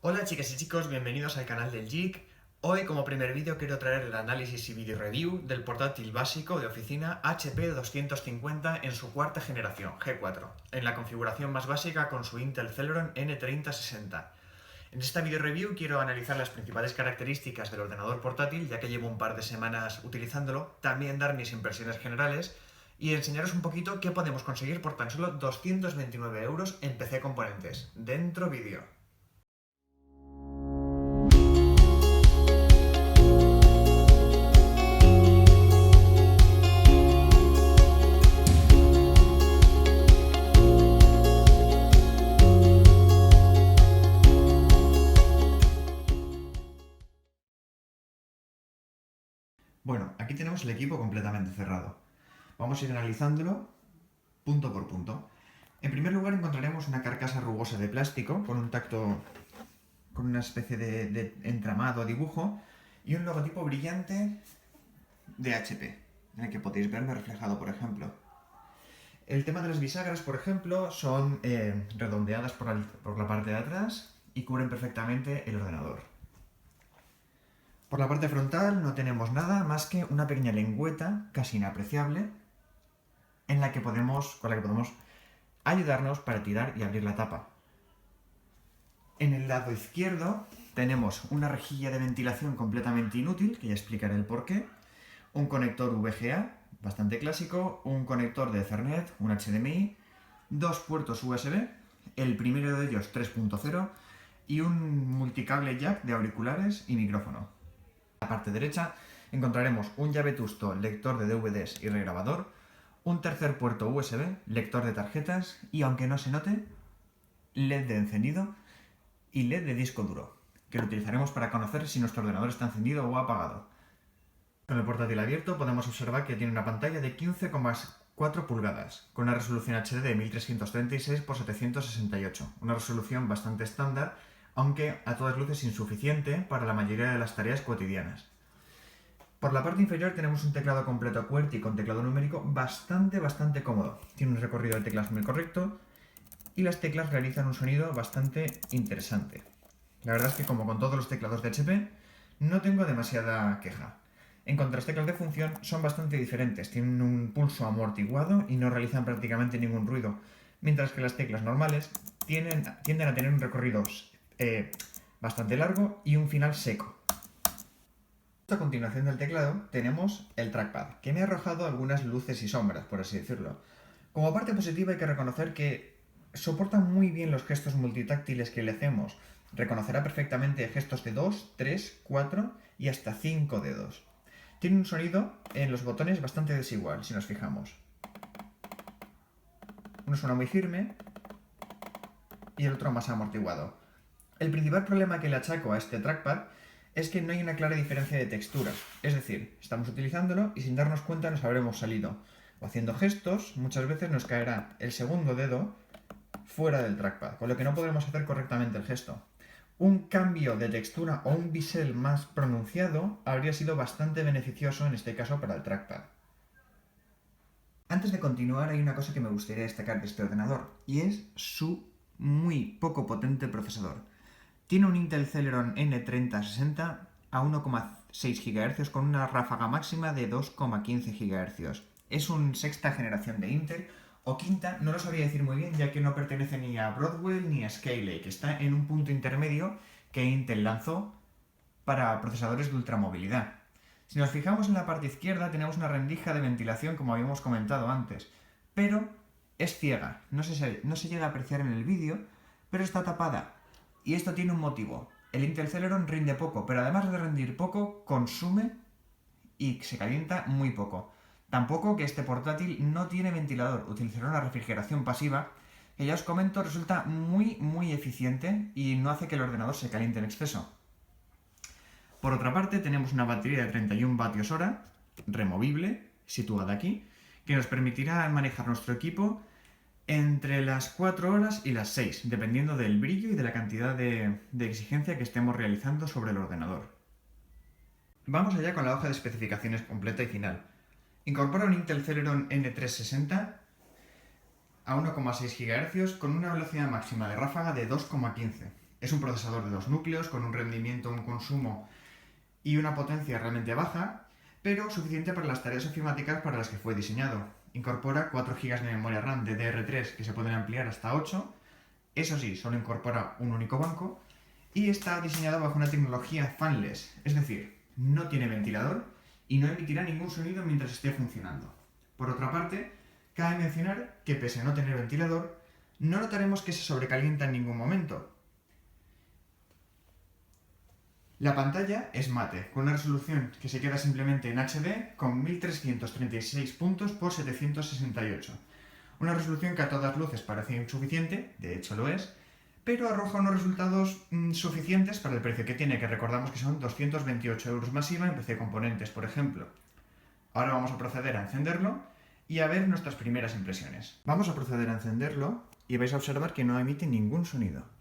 Hola chicas y chicos, bienvenidos al canal del Geek. Hoy como primer vídeo quiero traer el análisis y vídeo review del portátil básico de oficina HP 250 en su cuarta generación, G4, en la configuración más básica con su Intel Celeron N3060. En esta video review quiero analizar las principales características del ordenador portátil, ya que llevo un par de semanas utilizándolo, también dar mis impresiones generales y enseñaros un poquito qué podemos conseguir por tan solo 229 euros en PC Componentes. Dentro vídeo. Bueno, aquí tenemos el equipo completamente cerrado. Vamos a ir analizándolo punto por punto. En primer lugar encontraremos una carcasa rugosa de plástico con un tacto, con una especie de entramado, dibujo y un logotipo brillante de HP, en el que podéis verme reflejado, por ejemplo. El tema de las bisagras, por ejemplo, son redondeadas por la parte de atrás y cubren perfectamente el ordenador. Por la parte frontal no tenemos nada más que una pequeña lengüeta, casi inapreciable, con la que podemos ayudarnos para tirar y abrir la tapa. En el lado izquierdo tenemos una rejilla de ventilación completamente inútil, que ya explicaré el porqué, un conector VGA, bastante clásico, un conector de Ethernet, un HDMI, dos puertos USB, el primero de ellos 3.0 y un multicable jack de auriculares y micrófono. En la parte derecha encontraremos un llave Tusto, lector de DVDs y regrabador, un tercer puerto USB, lector de tarjetas y, aunque no se note, LED de encendido y LED de disco duro, que lo utilizaremos para conocer si nuestro ordenador está encendido o apagado. Con el portátil abierto podemos observar que tiene una pantalla de 15,4 pulgadas, con una resolución HD de 1336 x 768, una resolución bastante estándar, aunque a todas luces insuficiente para la mayoría de las tareas cotidianas. Por la parte inferior tenemos un teclado completo QWERTY con teclado numérico bastante cómodo. Tiene un recorrido de teclas muy correcto y las teclas realizan un sonido bastante interesante. La verdad es que, como con todos los teclados de HP, no tengo demasiada queja. En cuanto a las teclas de función, son bastante diferentes. Tienen un pulso amortiguado y no realizan prácticamente ningún ruido, mientras que las teclas normales tienden a tener un recorrido bastante largo y un final seco. A continuación del teclado tenemos el trackpad, que me ha arrojado algunas luces y sombras, por así decirlo. Como parte positiva hay que reconocer que soporta muy bien los gestos multitáctiles que le hacemos. Reconocerá perfectamente gestos de 2, 3, 4 y hasta 5 dedos. Tiene un sonido en los botones bastante desigual, si nos fijamos. Uno suena muy firme y el otro más amortiguado. El principal problema que le achaco a este trackpad es que no hay una clara diferencia de textura. Es decir, estamos utilizándolo y sin darnos cuenta nos habremos salido. O haciendo gestos, muchas veces nos caerá el segundo dedo fuera del trackpad, con lo que no podremos hacer correctamente el gesto. Un cambio de textura o un bisel más pronunciado habría sido bastante beneficioso en este caso para el trackpad. Antes de continuar, hay una cosa que me gustaría destacar de este ordenador, y es su muy poco potente procesador. Tiene un Intel Celeron N3060 a 1,6 GHz con una ráfaga máxima de 2,15 GHz. Es un sexta generación de Intel, o quinta, no lo sabría decir muy bien, ya que no pertenece ni a Broadwell ni a Skylake. Está en un punto intermedio que Intel lanzó para procesadores de ultramovilidad. Si nos fijamos en la parte izquierda tenemos una rendija de ventilación, como habíamos comentado antes, pero es ciega. No se llega a apreciar en el vídeo, pero está tapada. Y esto tiene un motivo. El Intel Celeron rinde poco, pero además de rendir poco, consume y se calienta muy poco. Tampoco que este portátil no tiene ventilador, utilizará una refrigeración pasiva, que ya os comento resulta muy eficiente y no hace que el ordenador se caliente en exceso. Por otra parte tenemos una batería de 31 vatios hora, removible, situada aquí, que nos permitirá manejar nuestro equipo entre las 4 horas y las 6, dependiendo del brillo y de la cantidad de exigencia que estemos realizando sobre el ordenador. Vamos allá con la hoja de especificaciones completa y final. Incorpora un Intel Celeron N360 a 1,6 GHz con una velocidad máxima de ráfaga de 2,15. Es un procesador de 2 núcleos con un rendimiento, un consumo y una potencia realmente baja, pero suficiente para las tareas ofimáticas para las que fue diseñado. Incorpora 4 GB de memoria RAM DDR3 que se pueden ampliar hasta 8. Eso sí, solo incorpora un único banco y está diseñado bajo una tecnología fanless, es decir, no tiene ventilador y no emitirá ningún sonido mientras esté funcionando. Por otra parte, cabe mencionar que pese a no tener ventilador, no notaremos que se sobrecalienta en ningún momento. La pantalla es mate, con una resolución que se queda simplemente en HD con 1336 puntos por 768. Una resolución que a todas luces parece insuficiente, de hecho lo es, pero arroja unos resultados suficientes para el precio que tiene, que recordamos que son 228 euros más IVA en PC Componentes, por ejemplo. Ahora vamos a proceder a encenderlo y a ver nuestras primeras impresiones. Vamos a proceder a encenderlo y vais a observar que no emite ningún sonido.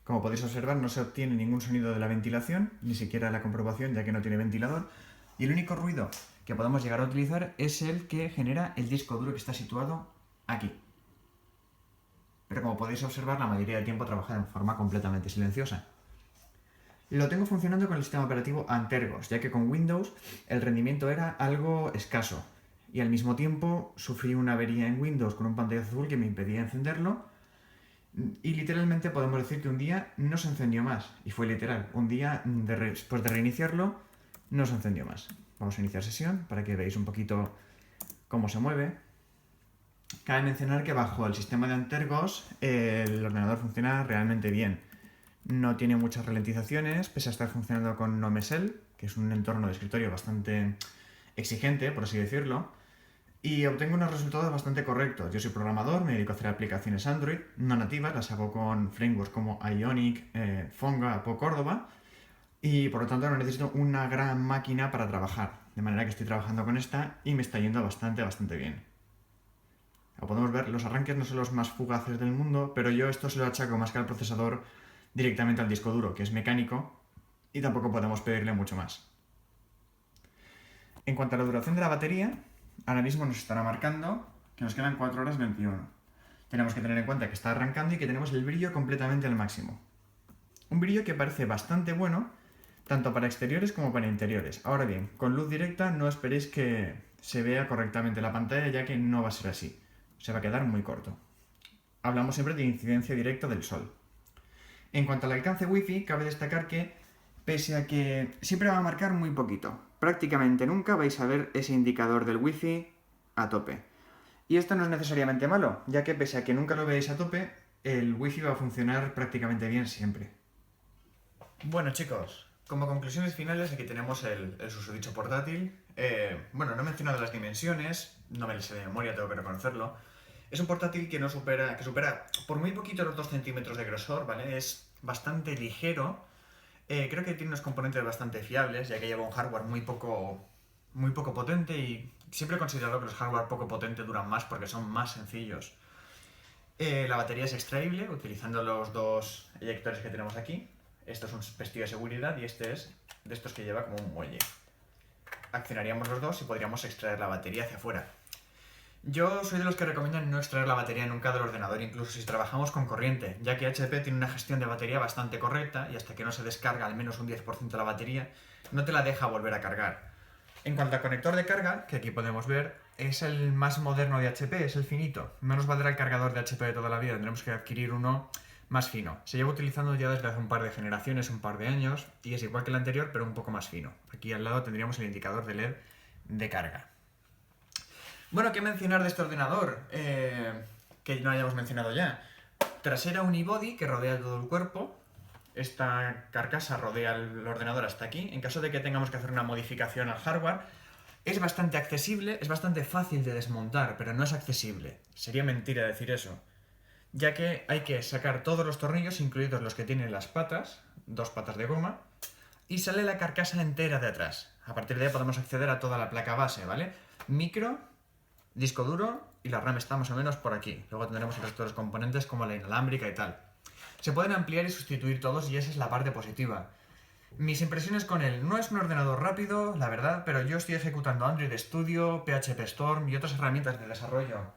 Como podéis observar, no se obtiene ningún sonido de la ventilación, ni siquiera la comprobación, ya que no tiene ventilador. Y el único ruido que podemos llegar a utilizar es el que genera el disco duro que está situado aquí. Pero como podéis observar, la mayoría del tiempo trabaja de forma completamente silenciosa. Lo tengo funcionando con el sistema operativo Antergos, ya que con Windows el rendimiento era algo escaso. Y al mismo tiempo sufrí una avería en Windows con un pantallazo azul que me impedía encenderlo. Y literalmente podemos decir que un día no se encendió más. Y fue literal. Un día, después de reiniciarlo, no se encendió más. Vamos a iniciar sesión para que veáis un poquito cómo se mueve. Cabe mencionar que bajo el sistema de Antergos el ordenador funciona realmente bien. No tiene muchas ralentizaciones, pese a estar funcionando con NoMesel, que es un entorno de escritorio bastante exigente, por así decirlo. Y obtengo unos resultados bastante correctos. Yo soy programador, me dedico a hacer aplicaciones Android no nativas, las hago con frameworks como Ionic, Fonga, o Córdoba, y por lo tanto no necesito una gran máquina para trabajar. De manera que estoy trabajando con esta y me está yendo bastante bien. Como podemos ver, los arranques no son los más fugaces del mundo, pero yo esto se lo achaco más que al procesador directamente al disco duro, que es mecánico, y tampoco podemos pedirle mucho más. En cuanto a la duración de la batería, ahora mismo nos estará marcando que nos quedan 4 horas 21. Tenemos que tener en cuenta que está arrancando y que tenemos el brillo completamente al máximo. Un brillo que parece bastante bueno, tanto para exteriores como para interiores. Ahora bien, con luz directa no esperéis que se vea correctamente la pantalla, ya que no va a ser así. Se va a quedar muy corto. Hablamos siempre de incidencia directa del sol. En cuanto al alcance Wi-Fi, cabe destacar que, pese a que siempre va a marcar muy poquito, prácticamente nunca vais a ver ese indicador del Wi-Fi a tope. Y esto no es necesariamente malo, ya que pese a que nunca lo veáis a tope, el Wi-Fi va a funcionar prácticamente bien siempre. Bueno chicos, como conclusiones finales aquí tenemos el susodicho portátil. Bueno, no he mencionado las dimensiones, no me las sé de memoria, tengo que reconocerlo. Es un portátil que supera por muy poquito los 2 centímetros de grosor, ¿vale? Es bastante ligero. Creo que tiene unos componentes bastante fiables, ya que lleva un hardware muy poco potente, y siempre he considerado que los hardware poco potentes duran más porque son más sencillos. La batería es extraíble utilizando los 2 eyectores que tenemos aquí. Esto es un pestillo de seguridad y este es de estos que lleva como un muelle. Accionaríamos los dos y podríamos extraer la batería hacia afuera. Yo soy de los que recomiendan no extraer la batería nunca del ordenador, incluso si trabajamos con corriente, ya que HP tiene una gestión de batería bastante correcta y hasta que no se descarga al menos un 10% de la batería, no te la deja volver a cargar. En cuanto al conector de carga, que aquí podemos ver, es el más moderno de HP, es el finito. No nos valdrá el cargador de HP de toda la vida, tendremos que adquirir uno más fino. Se lleva utilizando ya desde hace un par de generaciones, un par de años, y es igual que el anterior, pero un poco más fino. Aquí al lado tendríamos el indicador de LED de carga. Bueno, ¿qué mencionar de este ordenador? Que no hayamos mencionado ya. Trasera unibody que rodea todo el cuerpo. Esta carcasa rodea el ordenador hasta aquí. En caso de que tengamos que hacer una modificación al hardware, es bastante accesible, es bastante fácil de desmontar, pero no es accesible. Sería mentira decir eso. Ya que hay que sacar todos los tornillos, incluidos los que tienen las patas, 2 patas de goma, y sale la carcasa entera de atrás. A partir de ahí podemos acceder a toda la placa base, ¿vale? Micro, disco duro y la RAM está más o menos por aquí. Luego tendremos el resto de los componentes como la inalámbrica y tal. Se pueden ampliar y sustituir todos y esa es la parte positiva. Mis impresiones con él: no es un ordenador rápido, la verdad, pero yo estoy ejecutando Android Studio, PHP Storm y otras herramientas de desarrollo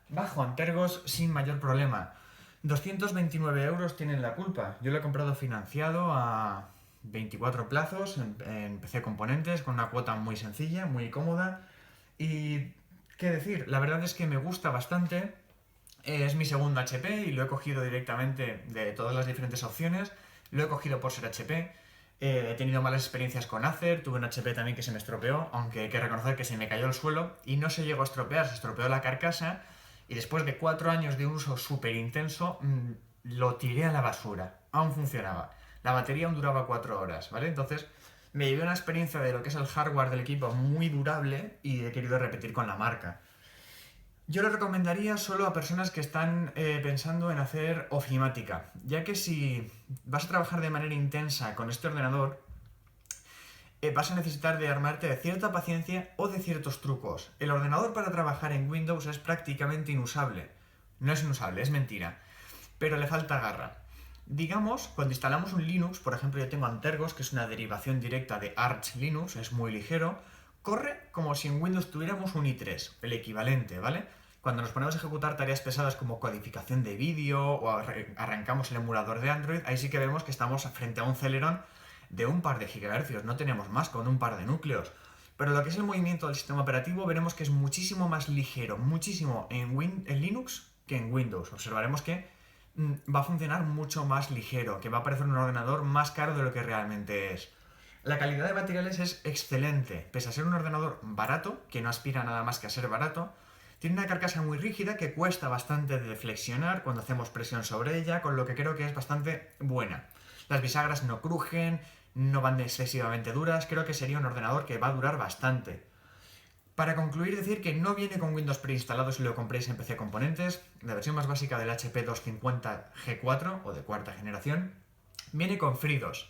bajo Antergos sin mayor problema. 229 euros tienen la culpa. Yo lo he comprado financiado a 24 plazos en PC Componentes, con una cuota muy sencilla, muy cómoda. Y qué decir, la verdad es que me gusta bastante. Es mi segundo HP y lo he cogido directamente de todas las diferentes opciones. Lo he cogido por ser HP. He tenido malas experiencias con Acer, tuve un HP también que se me estropeó, aunque hay que reconocer que se me cayó al suelo y no se llegó a estropear, se estropeó la carcasa y después de 4 años de uso súper intenso lo tiré a la basura. Aún funcionaba. La batería aún duraba 4 horas, ¿vale? Entonces me llevé una experiencia de lo que es el hardware del equipo muy durable y he querido repetir con la marca. Yo lo recomendaría solo a personas que están pensando en hacer ofimática, ya que si vas a trabajar de manera intensa con este ordenador, vas a necesitar de armarte de cierta paciencia o de ciertos trucos. El ordenador para trabajar en Windows es prácticamente inusable. No es inusable, es mentira. Pero le falta garra. Digamos, cuando instalamos un Linux, por ejemplo yo tengo Antergos, que es una derivación directa de Arch Linux, es muy ligero, corre como si en Windows tuviéramos un i3, el equivalente, ¿vale? Cuando nos ponemos a ejecutar tareas pesadas como codificación de vídeo o arrancamos el emulador de Android, ahí sí que vemos que estamos frente a un Celeron de un par de gigahercios, no tenemos más, con un par de núcleos. Pero lo que es el movimiento del sistema operativo veremos que es muchísimo más ligero, muchísimo en Linux que en Windows. Observaremos que va a funcionar mucho más ligero, que va a parecer un ordenador más caro de lo que realmente es. La calidad de materiales es excelente, pese a ser un ordenador barato, que no aspira nada más que a ser barato. Tiene una carcasa muy rígida que cuesta bastante de flexionar cuando hacemos presión sobre ella, con lo que creo que es bastante buena. Las bisagras no crujen, no van excesivamente duras, creo que sería un ordenador que va a durar bastante. Para concluir, decir que no viene con Windows preinstalado si lo compréis en PC Componentes, la versión más básica del HP 250 G4 o de cuarta generación. Viene con FreeDOS.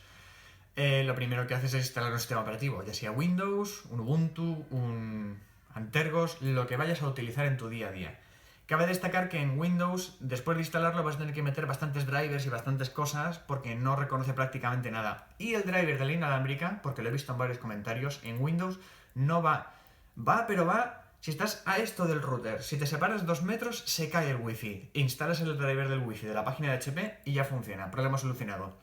Lo primero que haces es instalar un sistema operativo, ya sea Windows, un Ubuntu, un Antergos, lo que vayas a utilizar en tu día a día. Cabe destacar que en Windows, después de instalarlo, vas a tener que meter bastantes drivers y bastantes cosas porque no reconoce prácticamente nada. Y el driver de la inalámbrica, porque lo he visto en varios comentarios, en Windows no va. Va, pero va si estás a esto del router. Si te separas 2 metros, se cae el wifi. Instalas el driver del wifi de la página de HP y ya funciona. Problema solucionado.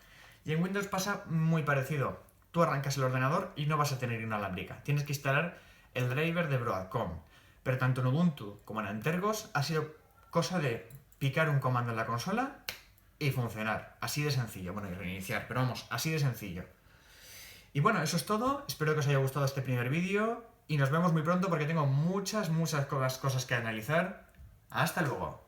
Y en Windows pasa muy parecido. Tú arrancas el ordenador y no vas a tener inalámbrica. Tienes que instalar el driver de Broadcom. Pero tanto en Ubuntu como en Antergos ha sido cosa de picar un comando en la consola y funcionar. Así de sencillo. Bueno, y reiniciar, pero vamos, así de sencillo. Y bueno, eso es todo. Espero que os haya gustado este primer vídeo y nos vemos muy pronto porque tengo muchas cosas que analizar. Hasta luego.